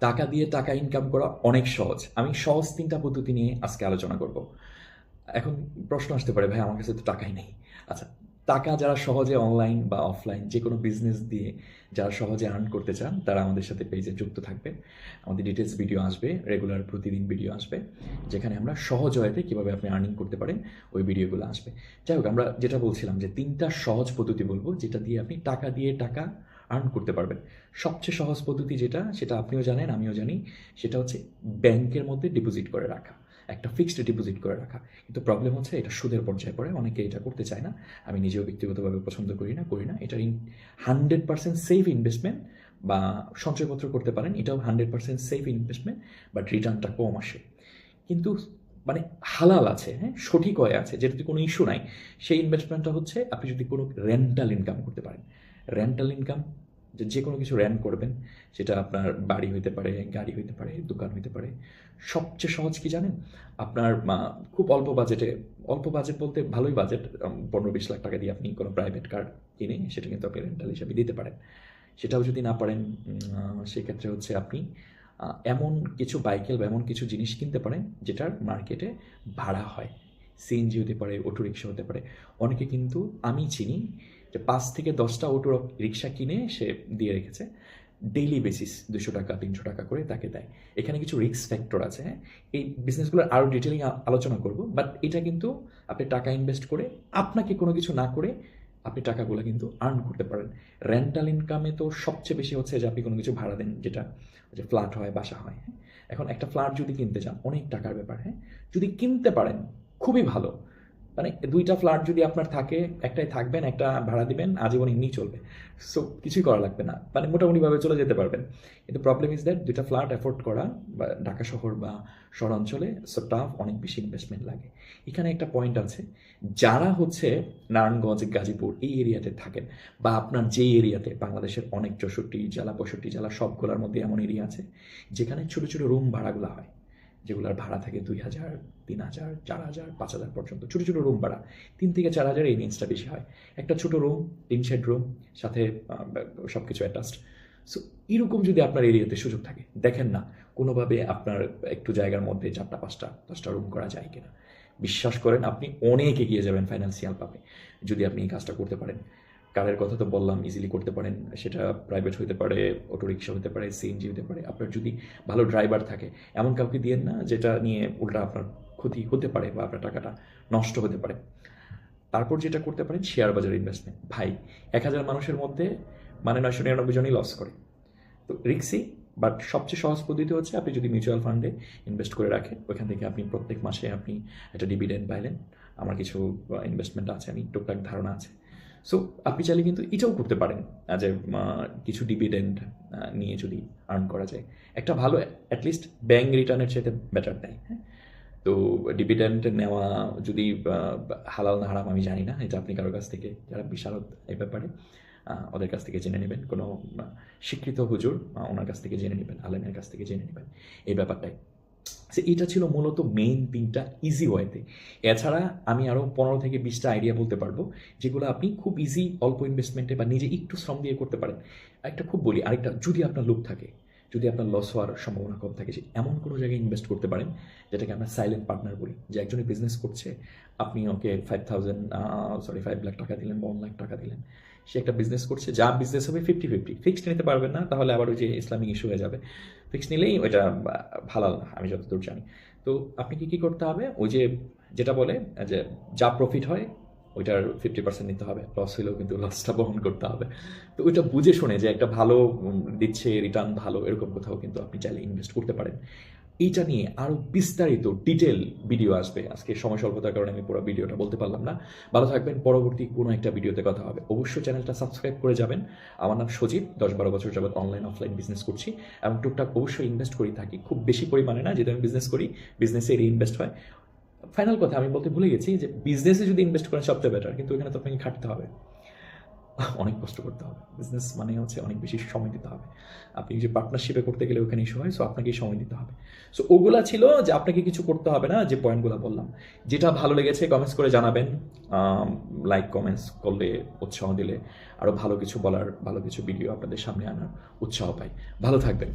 টাকা দিয়ে টাকা ইনকাম করা অনেক সহজ। আমি সহজ ৩ টা পদ্ধতি নিয়ে আজকে আলোচনা করব। এখন প্রশ্ন আসতে পারে, ভাই আমার কাছে তো টাকাই নেই। আচ্ছা, টাকা যারা সহজে অনলাইন বা অফলাইন যেকোনো বিজনেস দিয়ে যারা সহজে আর্ন করতে চান, তারা আমাদের সাথে পেজে যুক্ত থাকবেন। আমাদের ডিটেইলস ভিডিও আসবে, রেগুলার প্রতিদিন ভিডিও আসবে, যেখানে আমরা সহজ ওয়েতে কীভাবে আপনি আর্নিং করতে পারেন ওই ভিডিওগুলো আসবে। যাই হোক, আমরা যেটা বলছিলাম যে ৩ টা সহজ পদ্ধতি বলবো, যেটা দিয়ে আপনি টাকা দিয়ে টাকা আর্ন করতে পারবেন। সবচেয়ে সহজ পদ্ধতি যেটা, সেটা আপনিও জানেন, আমিও জানি, সেটা হচ্ছে ব্যাংকের মধ্যে ডিপোজিট করে রাখা। একটা ফিক্সড ডিপোজিট করে রাখা। কিন্তু প্রবলেম হচ্ছে এটা সুদের পর্যায়ে পড়ে, অনেকে এটা করতে চায় না। আমি নিজেও ব্যক্তিগতভাবে পছন্দ করি না। এটা 100% সেফ ইনভেস্টমেন্ট, বা সঞ্চয়পত্র করতে পারেন, এটাও 100% সেফ ইনভেস্টমেন্ট, বাট রিটার্নটা কম আসে। কিন্তু মানে হালাল আছে, হ্যাঁ, সঠিক হয়ে আছে, যেটাতে কোনো ইস্যু নাই। সেই ইনভেস্টমেন্টটা হচ্ছে আপনি যদি কোনো রেন্টাল ইনকাম করতে পারেন। রেন্টাল ইনকাম, যে কোনো কিছু রেন্ট করবেন, সেটা আপনার বাড়ি হইতে পারে, গাড়ি হইতে পারে, দোকান হইতে পারে। সবচেয়ে সহজ কি জানেন? আপনার খুব অল্প বাজেটে, অল্প বাজেট বলতে ভালোই বাজেট, ১৫-২০ লাখ টাকা দিয়ে আপনি কোনো প্রাইভেট কার কিনে সেটা কিন্তু আপনি রেন্টাল হিসাবে দিতে পারেন। সেটাও যদি না পারেন, সেক্ষেত্রে হচ্ছে আপনি এমন কিছু বাইকেল বা এমন কিছু জিনিস কিনতে পারেন যেটার মার্কেটে ভাড়া হয়। সিএনজি হতে পারে, অটো রিক্সা হতে পারে। অনেকে কিন্তু আমি চিনি যে ৫ থেকে ১০টা অটো রিক্সা কিনে সে দিয়ে রেখেছে। ডেইলি বেসিস ৳২০০, ৳৩০০ করে তাকে দেয়। এখানে কিছু রিস্ক ফ্যাক্টর আছে, হ্যাঁ? এই বিজনেসগুলোর আরও ডিটেইলিং আলোচনা করব। বাট এটা কিন্তু আপনি টাকা ইনভেস্ট করে, আপনাকে কোনো কিছু না করে আপনি টাকাগুলো কিন্তু আর্ন করতে পারেন। রেন্টাল ইনকামে তো সবচেয়ে বেশি হচ্ছে যে আপনি কোনো কিছু ভাড়া দেন, যেটা যে ফ্ল্যাট হয়, বাসা হয়, হ্যাঁ? এখন একটা ফ্ল্যাট যদি কিনতে চান, অনেক টাকার ব্যাপার, হ্যাঁ? যদি কিনতে পারেন, খুবই ভালো। মানে ২ টা ফ্ল্যাট যদি আপনার থাকে, একটায় থাকবেন, একটা ভাড়া দিবেন, আজীবন এমনিই চলবে। সো কিছুই করা লাগবে না। মানে মোটামুটিভাবে চলে যেতে পারবেন। কিন্তু প্রবলেম ইজ দ্যাট ২ টা ফ্ল্যাট অ্যাফোর্ড করা বা ঢাকা শহর বা শহরাঞ্চলে সো টাফ, অনেক বেশি ইনভেস্টমেন্ট লাগে। এখানে একটা পয়েন্ট আছে, যারা হচ্ছে নারায়ণগঞ্জ, গাজীপুর এই এরিয়াতে থাকেন, বা আপনার যেই এরিয়াতে, বাংলাদেশের অনেক ৬৪ জেলা, ৬৫ জেলা সবগুলোর মধ্যে এমন এরিয়া আছে যেখানে ছোট, ছোট রুম ভাড়াগুলো হয়। যেগুলোর ভাড়া থাকে ২,০০০, ৩,০০০, ৪,০০০, ৫,০০০ পর্যন্ত। ছোট, ছোট রুম ভাড়া ৩ থেকে ৪,০০০, এই রেঞ্জটা বেশি হয়। একটা ছোট রুম, টিন শেড রুম, সাথে সবকিছু অ্যাটাচড। সো এরকম যদি আপনার এরিয়াতে সুযোগ থাকে, দেখেন না কোনোভাবে আপনার একটু জায়গার মধ্যে ৪টা, ৫টা, ১০টা রুম করা যায় কিনা। বিশ্বাস করেন আপনি অনেক এগিয়ে যাবেন ফাইন্যান্সিয়াল ভাবে, যদি আপনি এই কাজটা করতে পারেন। কারের কথা তো বললাম, ইজিলি করতে পারেন। সেটা প্রাইভেট হতে পারে, অটো রিক্সা হতে পারে, সিএনজি হতে পারে। আপনার যদি ভালো ড্রাইভার থাকে, এমন কাউকে দিয়েন না যেটা নিয়ে উল্টা আপনার ক্ষতি হতে পারে বা আপনার টাকাটা নষ্ট হতে পারে। তারপর যেটা করতে পারেন, শেয়ার বাজার ইনভেস্টমেন্ট। ভাই, ১,০০০ মানুষের মধ্যে মানে ৯৯৯ জনই লস করে। তো রিস্কি, বাট সবচেয়ে সহজ পদ্ধতি হচ্ছে আপনি যদি মিউচুয়াল ফান্ডে ইনভেস্ট করে রাখেন, ওইখান থেকে আপনি প্রত্যেক মাসে আপনি একটা ডিভিডেন্ড পাইলেন। আমার কিছু ইনভেস্টমেন্ট আছে, আমি টুকটাক ধারণা আছে। সো আপনি চাইলে কিন্তু এটাও করতে পারেন, যে কিছু ডিভিডেন্ড নিয়ে যদি আর্ন করা যায়। একটা ভালো, অ্যাটলিস্ট ব্যাংক রিটার্নের চাইতে বেটার দেয়, হ্যাঁ? তো ডিভিডেন্ড নেওয়া যদি হালাল না হারাম আমি জানি না। এটা আপনি কারো কাছ থেকে, যারা বিশারদ এই ব্যাপারে, ওদের কাছ থেকে জেনে নেবেন। কোনো স্বীকৃত হুজুর, ওনার কাছ থেকে জেনে নেবেন, আলেমের কাছ থেকে জেনে নেবেন এই ব্যাপারটাই। সো এটা ছিল মূলত মেইন ৩টা ইজি ওয়েতে। এছাড়া আমি আরও ১৫ থেকে ২০টা আইডিয়া বলতে পারবো, যেগুলো আপনি খুব ইজি, অল্প ইনভেস্টমেন্টে বা নিজে একটু শ্রম দিয়ে করতে পারেন। একটা খুব বলি, আরেকটা, যদি আপনার লোভ থাকে, যদি আপনার লস হওয়ার সম্ভাবনা কম থাকে, যে এমন কোনো জায়গায় ইনভেস্ট করতে পারেন যেটাকে আমরা সাইলেন্ট পার্টনার বলি। যে একজনের বিজনেস করছে, আপনি ওকে 5 লাখ টাকা দিলেন বা 1 লাখ টাকা দিলেন। সে একটা বিজনেস করছে, যা বিজনেস হবে 50-50। ফিক্সড নিতে পারবেন না, তাহলে আবার ওই যে ইসলামিক ইস্যু হয়ে যাবে। ফিক্সড নিলেই ওইটা হালাল না, আমি যতদূর জানি। তো আপনি কি করতে হবে, ওই যে যেটা বলে যে যা প্রফিট হয় ওইটার 50% নিতে হবে, লস হলেও কিন্তু লসটা বহন করতে হবে। তো ওইটা বুঝে শুনে, যে একটা ভালো দিচ্ছে, রিটার্ন ভালো, এরকম কোথাও কিন্তু আপনি চাইলে ইনভেস্ট করতে পারেন। এইটা নিয়ে আরও বিস্তারিত ডিটেল ভিডিও আসবে। আজকে সময় স্বল্পতার কারণে আমি পুরো ভিডিওটা বলতে পারলাম না। ভালো থাকবেন, পরবর্তী কোনো একটা ভিডিওতে কথা হবে। অবশ্যই চ্যানেলটা সাবস্ক্রাইব করে যাবেন। আমার নাম সজীব, ১০-১২ বছর যাবত অনলাইন অফলাইন বিজনেস করছি, এবং টুকটাক অবশ্যই ইনভেস্ট করে থাকি। খুব বেশি পরিমাণে না, যেহেতু আমি বিজনেস করি, বিজনেসে রিইনভেস্ট হয়। ফাইনাল কথা আমি বলতে ভুলে গেছি, যে বিজনেসে যদি ইনভেস্ট করেন সবচেয়ে বেটার, কিন্তু এখানে তো আপনাকে খাটতে হবে, অনেক কষ্ট করতে হবে। বিজনেস মানে হচ্ছে অনেক বেশি সময় দিতে হবে। আপনি যে পার্টনারশিপে করতে গেলে ওখানে ইস্যু হয়, সো আপনাকেই সময় দিতে হবে। সো ওগুলা ছিল যে আপনাকে কিছু করতে হবে না, যে পয়েন্টগুলো বললাম। যেটা ভালো লেগেছে কমেন্টস করে জানাবেন। লাইক কমেন্টস করলে, উৎসাহ দিলে আরও ভালো কিছু বলার, ভালো কিছু ভিডিও আপনাদের সামনে আনার উৎসাহ পাই। ভালো থাকবেন।